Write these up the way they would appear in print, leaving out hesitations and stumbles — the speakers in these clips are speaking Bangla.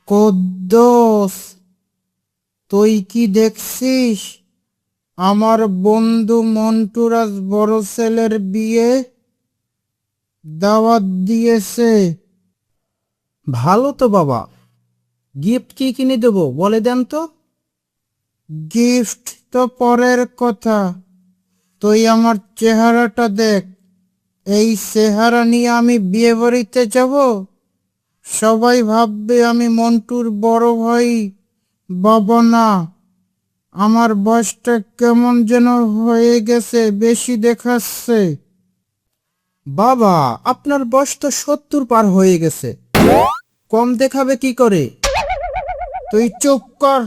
কুদ্দুস, তুই কি দেখছিস? আমার বন্ধু মন্টুরাজ বড় ছেলের বিয়ে দাওয়াত দিয়েছে। ভালো তো বাবা, গিফট কি কিনে দেবো বলে দেন তো। গিফট তো পরের কথা, তুই আমার চেহারাটা দেখ। এই চেহারা নিয়ে আমি বিয়ে বাড়িতে যাব, সবাই ভাববে আমি মন্টুর বড় ভাই। বাবা না, আমার বয়সটা কেমন যেন হয়ে গেছে, বেশি দেখাচ্ছে। বাবা, আপনার বয়স তো 70 পার হয়ে গেছে, কম দেখাবে কি করে? তুই চুপ কর,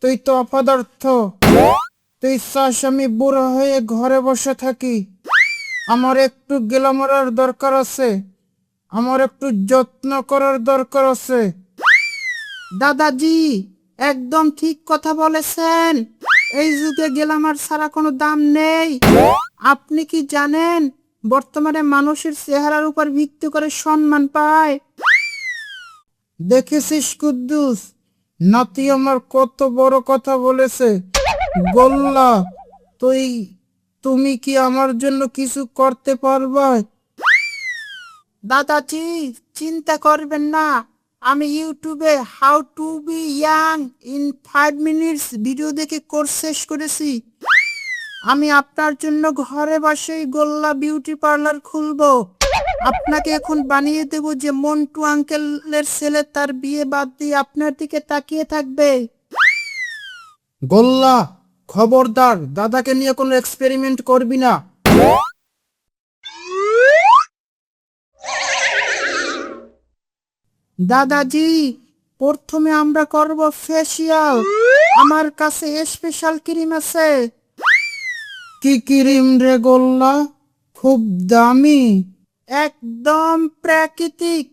তুই তো অপদার্থ। তুই চাস আমি বুড়ো হয়ে ঘরে বসে থাকি? আমার একটু গ্ল্যামারের দরকার আছে, আমার একটু যত্ন করার দরকার আছে। দাদাজি একদম ঠিক কথা বলেছেন, এই যুগে গ্ল্যামার ছাড়া কোনো দাম নেই। আপনি কি জানেন বর্তমানে মানুষের চেহারার উপর ভিত্তি করে সম্মান পায়? দেখেছিস কুদ্দুস, নাতি আমার কত বড় কথা বলেছে। গোল্লা, তুই তুমি কি আমার জন্য কিছু করতে পারবা? দাদাজি চিন্তা করবেন না, আমি ইউটিউবে how to be young in 5 minutes video দেখে কোর্স শেষ করেছি। আমি আপনার জন্য ঘরে বসেই গোল্লা বিউটি পার্লার খুলবো। আপনাকে এখন বানিয়ে দেব যে মন্টু আঙ্কেলের ছেলে তার বিয়ে বাদ দিয়ে আপনার দিকে তাকিয়ে থাকবে। গোল্লা, খবরদার দাদাকে নিয়ে কোনো এক্সপেরিমেন্ট করবি না। দাদাজি প্রথমে আমরা করব ফেসিয়াল, আমার কাছে স্পেশাল ক্রিম আছে। কি ক্রিম রে গোল্লা, খুব দামি? একদম প্রাকৃতিক।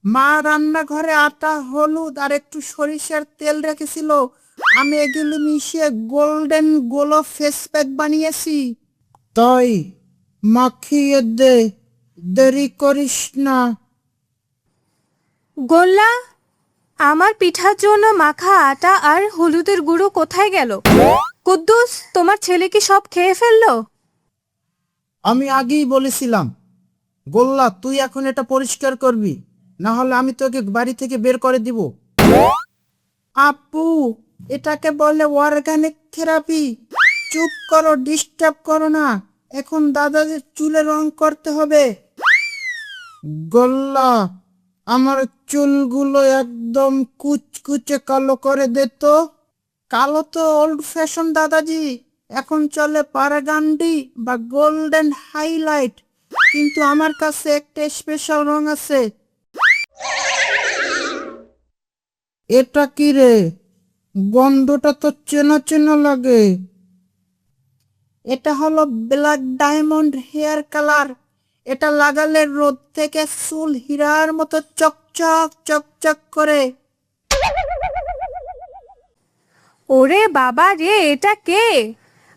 মা রান্নাঘরে আটা, হলুদ আর একটু সরিষার তেল রেখেছিল, আমি এগুলো মিশিয়ে গোল্ডেন গ্লো ফেস প্যাক বানিয়েছি। তাই মাখিয়ে দে, দেরি করিস না। গোল্লা, আমার পিঠার জন্য মাখা আটা আর হলুদের গুঁড়ো কোথায় গেল? কুদ্দুস, তোমার ছেলে কি সব খেয়ে ফেললো? আমি আগেই বলেছিলাম, গোল্লা তুই এখন এটা পরিষ্কার করবি, না হলে আমি তোকে বাড়ি থেকে বের করে দিব। আপু, এটাকে বলে অর্গানিক থেরাপি। চুপ করো, ডিস্টার্ব করো না, এখন দাদাদের চুলে রং করতে হবে। গোল্লা, আমার চুলগুলো একদম কুচকুচে কালো করে দে তো। কালো তো ওল্ড ফ্যাশন দাদাজি, এখন চলে বারগান্ডি বা গোল্ডেন হাইলাইট, কিন্তু আমার কাছে একটা স্পেশাল রং আছে। এটা কি রে, গন্ধটা তো চেনা চেনা লাগে। এটা হলো ব্ল্যাক ডায়মন্ড হেয়ার কালার। এটা লাগালে রোদ থেকে চুল হীরার মতো চকচক চকচক করে। ওরে বাবা রে, এটা কে?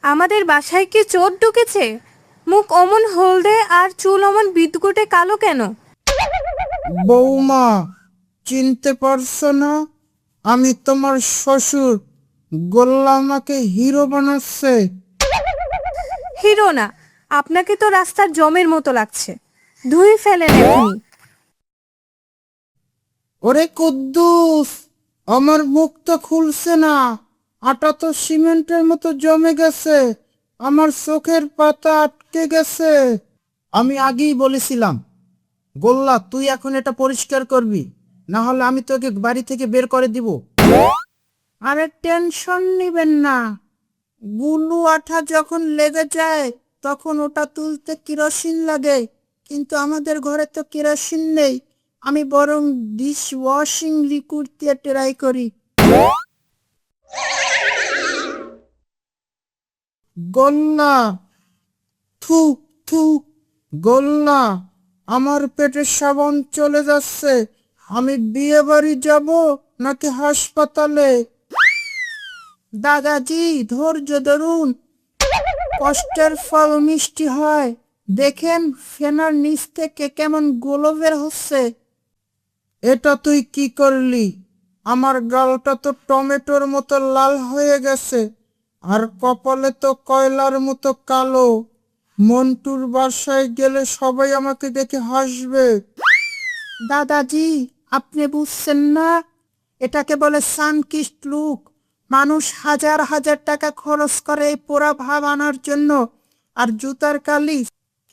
আমাদের বাসায় কি চোর ঢুকেছে? মুখ অমন হলদে আর চুল অমন বিদঘুটে কালো কেন? বৌমা, চিনতে পারছো না? আমি তোমার শ্বশুর। গোল্লা আমাকে হিরো বানাচ্ছে। হিরো না, আপনাকে তো রাস্তার জমের মতো লাগছে। ধুয়ে ফেলেন এখনই। ওরে কুদ্দুস, আমার মুখ তো খুলছে না, আটা তো সিমেন্টের মতো জমে গেছে, আমার চোখের পাতা আটকে গেছে। আমি আগেই বলেছিলাম, গোল্লা তুই এখন এটা পরিষ্কার করবি, না হলে আমি তোকে বাড়ি থেকে বের করে দিব। আরে টেনশন নিবেন না, গুলু আঠা যখন লেগে যায় তখন ওটা তুলতে কেরোসিন লাগে, কিন্তু আমাদের ঘরে তো কেরোসিন নেই। আমি বরং ডিশ ওয়াশিং লিকুইড দিয়ে ট্রাই করি। গোল্লা, থু থু। গোল্লা, আমার পেটে সাবান চলে যাচ্ছে, আমি বিয়ে বাড়ি যাব নাকি হাসপাতালে? দাদাজি ধৈর্য ধরুন, কষ্টের ফল মিষ্টি হয়। দেখেন ফেনার নিচ থেকে কেমন গোলো বের হচ্ছে। এটা তুই কি করলি? আমার গালটা তো টমেটোর মতো লাল হয়ে গেছে, আর কপালে তো কয়লার মতো কালো। মন্টুর বাসায় গেলে সবাই আমাকে দেখে হাসবে। দাদাজি, আপনি বুঝছেন না? এটাকে বলে সানকিস্ট লুক। মানুষ হাজার হাজার টাকা খরচ করে এই পোড়া ভাব আনার জন্য। আর জুতার কালি,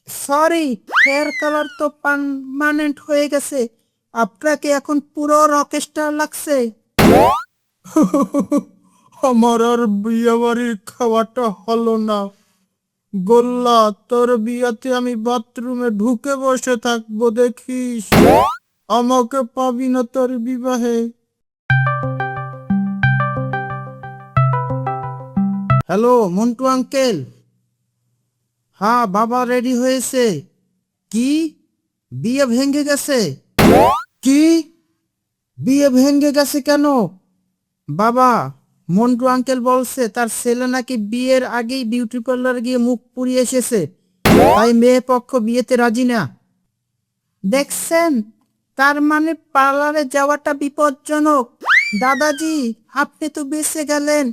সরি, হেয়ার কালার তো পার্মানেন্ট হয়ে গেছে। আপনাকে এখন পুরো রকস্টার লাগছে। আমার আর বিয়ে বাড়ির খাওয়াটা হলো না। গোল্লা, তোর বিয়াতে আমি বাথরুমে ঢুকে বসে থাকবো, দেখিস। আমাকে পাবি না তোর বিবাহে। Hello Montu uncle. হ্যাঁ, বাবা রেডি হয়েছে। কি? বিয়ে ভেঙে গেছে? কি? বিয়ে ভেঙে গেছে কেন? বাবা, মন্টু আঙ্কেল বলছে তার ছেলে নাকি বিয়ের আগেই বিউটি পার্লার গিয়ে মুখ পুড়িয়ে এসেছে, তাই মেয়ে পক্ষ বিয়েতে রাজি না। দেখছেন, তার মানে পার্লারে যাওয়াটা বিপজ্জনক। দাদাজি, আপনি তো বেঁচে গেলেন।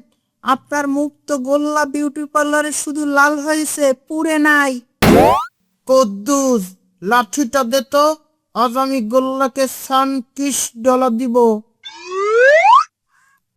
আপনার মুখ তো গোল্লা বিউটি পার্লারে শুধু লাল হয়েছে, পুড়ে নাই। কদ্দুস, লাঠিটা দে তো। আজ আমি গোল্লাকে $1 দিব।